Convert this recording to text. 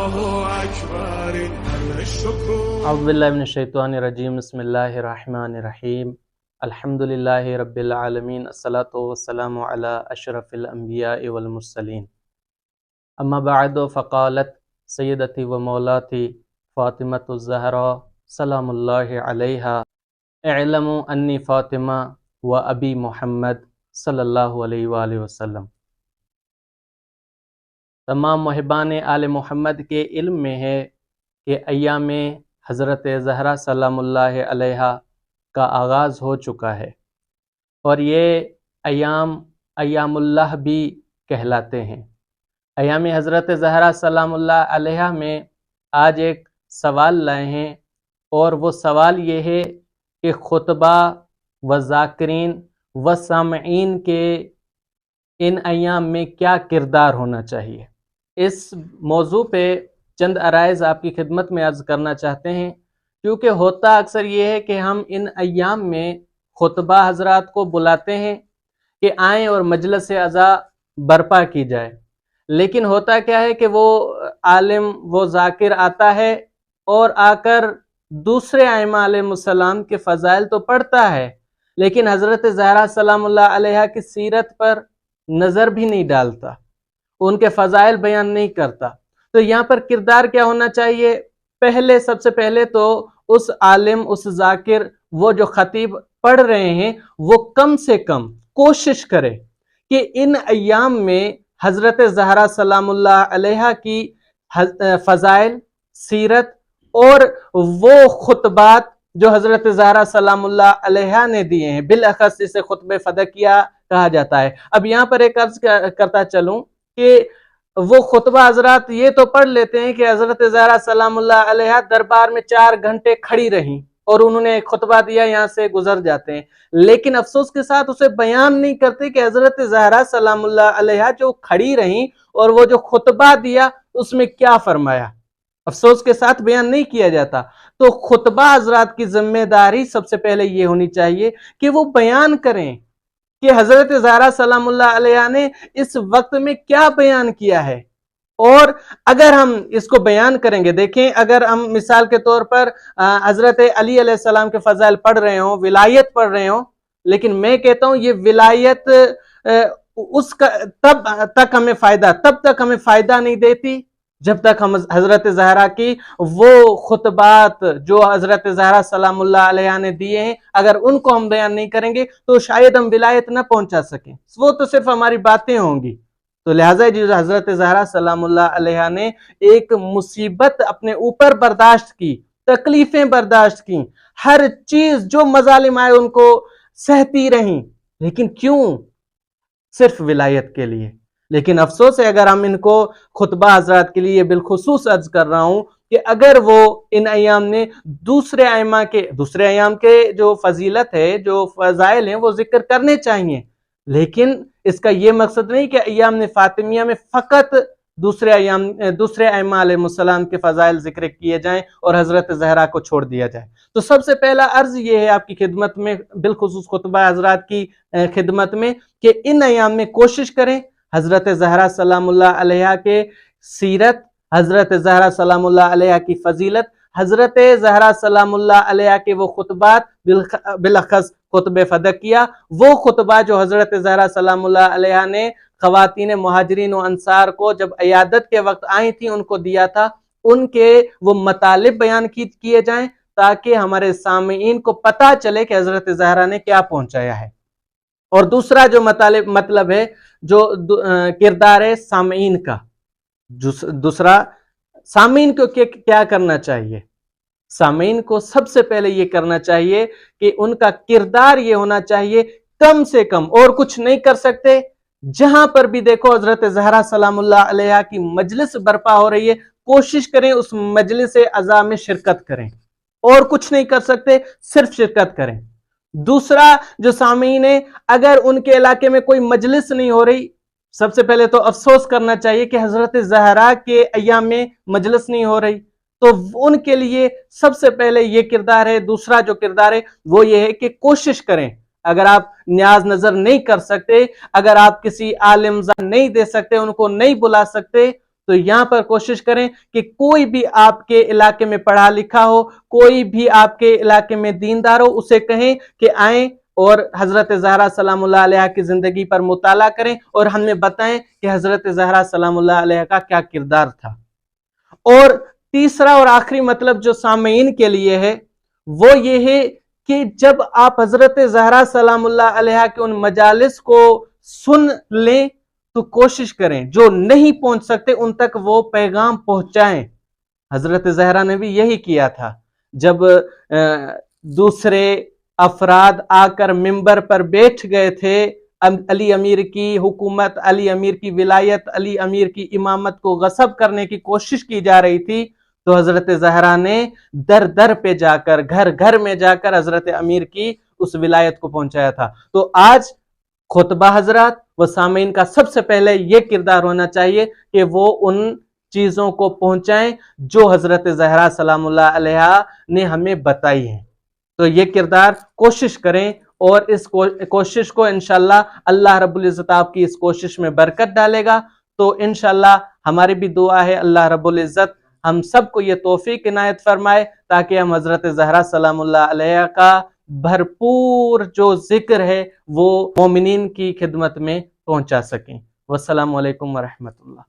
औज़ुबिल्लाहिमिनश्शैतानिर्रजीम बिस्मिल्लाहिर्रहमानिर्रहीम अल्हम्दुलिल्लाहि रब्बिल आलमीन अस्सलातु वस्सलामु अला अशरफिल अंबियाइ वल मुरसलीन अम्मा बअद फ़क़ालत सय्यदती व मौलाती फ़ातिमतुज़ ज़हरा सलामुल्लाहि अलैहा इअलमू अन्नी फ़ातिमा व अबी मुहम्मद सल्लल्लाहु अलैहि वसल्लम। तमाम मुहिबान आले मोहम्मद के इल्म में है कि अय्याम हज़रत ज़हरा सलामुल्लाहि अलैहा का आगाज़ हो चुका है और ये अय्यामुल्लाह भी कहलाते हैं। अय्याम हज़रत ज़हरा सलामुल्लाहि अलैहा में आज एक सवाल लाए हैं और वो सवाल ये है कि खुतबा व ज़ाकिरीन व सामईन के इन अय्याम में क्या किरदार होना चाहिए। इस मौजू पे चंद अराइज़ आपकी खिदमत में अर्ज़ करना चाहते हैं, क्योंकि होता अक्सर ये है कि हम इन अय्याम में खुतबा हज़रात को बुलाते हैं कि आएँ और मजलिस अज़ा बर्पा की जाए, लेकिन होता क्या है कि वो आलिम वो ज़ाकिर आता है और आकर दूसरे आइमा अलैहिमुस्सलाम के फ़ज़ाइल तो पढ़ता है, लेकिन हज़रत ज़हरा सलामुल्लाह अलैहा की सीरत पर नज़र भी नहीं डालता, उनके फ़ज़ाइल बयान नहीं करता। तो यहाँ पर किरदार क्या होना चाहिए? सबसे पहले तो उस आलिम उस ज़ाकिर वो जो ख़तीब पढ़ रहे हैं वो कम से कम कोशिश करे कि इन अय्याम में हज़रत ज़हरा सलामुल्लाह अलैहा की फ़ज़ाइल सीरत और वो खुतबात जो हज़रत ज़हरा सलामुल्लाह अलैहा ने दिए हैं, बिलअख़स इसे खुतबे फ़दकिया कहा जाता है। अब यहाँ पर एक अर्ज़ करता चलूँ कि वो खुतबा हज़रात ये तो पढ़ लेते हैं कि हज़रत ज़हरा सलामुल्लाह अलैहा दरबार में 4 घंटे खड़ी रहीं और उन्होंने खुतबा दिया, यहाँ से गुजर जाते हैं, लेकिन अफसोस के साथ उसे बयान नहीं करते कि हज़रत ज़हरा सलामुल्लाह अलैहा जो खड़ी रहीं और वो जो खुतबा दिया उसमें क्या फरमाया, अफसोस के साथ बयान नहीं किया जाता। तो खुतबा हज़रात की जिम्मेदारी सबसे पहले ये होनी चाहिए कि वो बयान करें कि हज़रत ज़हरा सलामुल्लाह अलैहा ने इस वक्त में क्या बयान किया है। और अगर हम इसको बयान करेंगे, देखें अगर हम मिसाल के तौर पर हज़रत अली अलैहिस्सलाम के फ़ज़ाइल पढ़ रहे हों, विलायत पढ़ रहे हों, लेकिन मैं कहता हूँ ये विलायत उसका तब तक हमें फ़ायदा नहीं देती जब तक हम हज़रत ज़हरा की वो खुतबात जो हज़रत ज़हरा सलामुल्लाह अलैहा ने दिए हैं, अगर उनको हम बयान नहीं करेंगे तो शायद हम विलायत न पहुंचा सकें, वो तो सिर्फ हमारी बातें होंगी। तो लिहाजा जो हज़रत ज़हरा सलामुल्लाह अलैहा ने एक मुसीबत अपने ऊपर बर्दाश्त की, तकलीफें बर्दाश्त की, हर चीज जो मजालिम आए उनको सहती रहीं, लेकिन क्यों? सिर्फ विलायत के लिए। लेकिन अफसोस है अगर हम इनको खुतबा हज़रात के लिए बिलखुसूस अर्ज कर रहा हूं कि अगर वो इन अय्याम ने दूसरे अय्याम के जो फजीलत है, जो फजाइल हैं, वो जिक्र करने चाहिए, लेकिन इसका ये मकसद नहीं कि अय्याम ने फातिमिया में फ़कत दूसरे अय्यामा अलैहिमुस्सलाम के फजाइल जिक्र किए जाएं और हज़रत ज़हरा को छोड़ दिया जाए। तो सबसे पहला अर्ज ये है आपकी खिदमत में, बिलखुसूस खुतबा हज़रात की खिदमत में, कि इन अय्याम में कोशिश करें हज़रत ज़हरा सलामुल्लाह अलैहा के सीरत, हज़रत ज़हरा सलामुल्लाह अलैहा की फजीलत, हज़रत ज़हरा सलामुल्लाह अलैहा के वो खुतबात, बिलख़स खुतबे फ़दकिया, वो खुतबा जो हज़रत ज़हरा सलामुल्लाह अलैहा ने ख़वातीन मुहाजिरीन व अंसार को जब इयादत के वक्त आई थी उनको दिया था, उनके वो मतालिब बयान किए जाएं ताकि हमारे सामीईन को पता चले कि हज़रत ज़हरा ने क्या पहुंचाया है। और दूसरा जो मतलब है, जो किरदार है सामीईन का, दूसरा सामीईन को क्या करना चाहिए? सामीईन को सबसे पहले ये करना चाहिए कि उनका किरदार ये होना चाहिए, कम से कम और कुछ नहीं कर सकते, जहां पर भी देखो हज़रत ज़हरा सलामुल्लाह अलैहा की मजलिस बर्पा हो रही है, कोशिश करें उस मजलिस अज़ा में शिरकत करें, और कुछ नहीं कर सकते, सिर्फ शिरकत करें। दूसरा जो सामीईन है, अगर उनके इलाके में कोई मजलिस नहीं हो रही, सबसे पहले तो अफसोस करना चाहिए कि हज़रत ज़हरा के अय्याम में मजलिस नहीं हो रही, तो उनके लिए सबसे पहले ये किरदार है। दूसरा जो किरदार है वो ये है कि कोशिश करें, अगर आप न्याज नजर नहीं कर सकते, अगर आप किसी आलिम नहीं दे सकते, उनको नहीं बुला सकते, तो यहाँ पर कोशिश करें कि कोई भी आपके इलाके में पढ़ा लिखा हो, कोई भी आपके इलाके में दीनदार हो, उसे कहें कि आए और हजरत ज़हरा सलामुल्लाह अलैहा की जिंदगी पर मुताला करें और हमें बताएं कि हजरत ज़हरा सलामुल्लाह अलैहा का क्या किरदार था। और तीसरा और आखिरी मतलब जो सामीन के लिए है वो ये है कि जब आप हजरत ज़हरा सलामुल्लाह अलैहा के उन मजालिस को सुन लें तो कोशिश करें जो नहीं पहुंच सकते उन तक वो पैगाम पहुंचाएं। हजरत ज़हरा ने भी यही किया था। जब दूसरे अफराद आकर मिंबर पर बैठ गए थे, अली अमीर की हुकूमत, अली अमीर की विलायत, अली अमीर की इमामत को गसब करने की कोशिश की जा रही थी, तो हजरत ज़हरा ने दर दर पे जाकर, घर घर में जाकर हजरत अमीर की उस विलायत को पहुंचाया था। तो आज खुतबा हजरात व सामीन का सबसे पहले यह किरदार होना चाहिए कि वो उन चीजों को पहुंचाएं जो हजरत ज़हरा सलामुल्लाह अलैहा ने हमें बताई है। तो ये किरदार कोशिश करें और इस कोशिश को इंशाल्लाह अल्लाह रब्बुल इज्जत आपकी इस कोशिश में बरकत डालेगा। तो इंशाल्लाह हमारी भी दुआ है अल्लाह रब्बुल इज्जत हम सबको ये तौफीक इनायत फरमाए ताकि हम हजरत ज़हरा सलामुल्लाह अलैहा का भरपूर जो जिक्र है वो मोमिनीन की खिदमत में पहुंचा सकें। वस्सलामु अलैकुम व रहमतुल्लाह।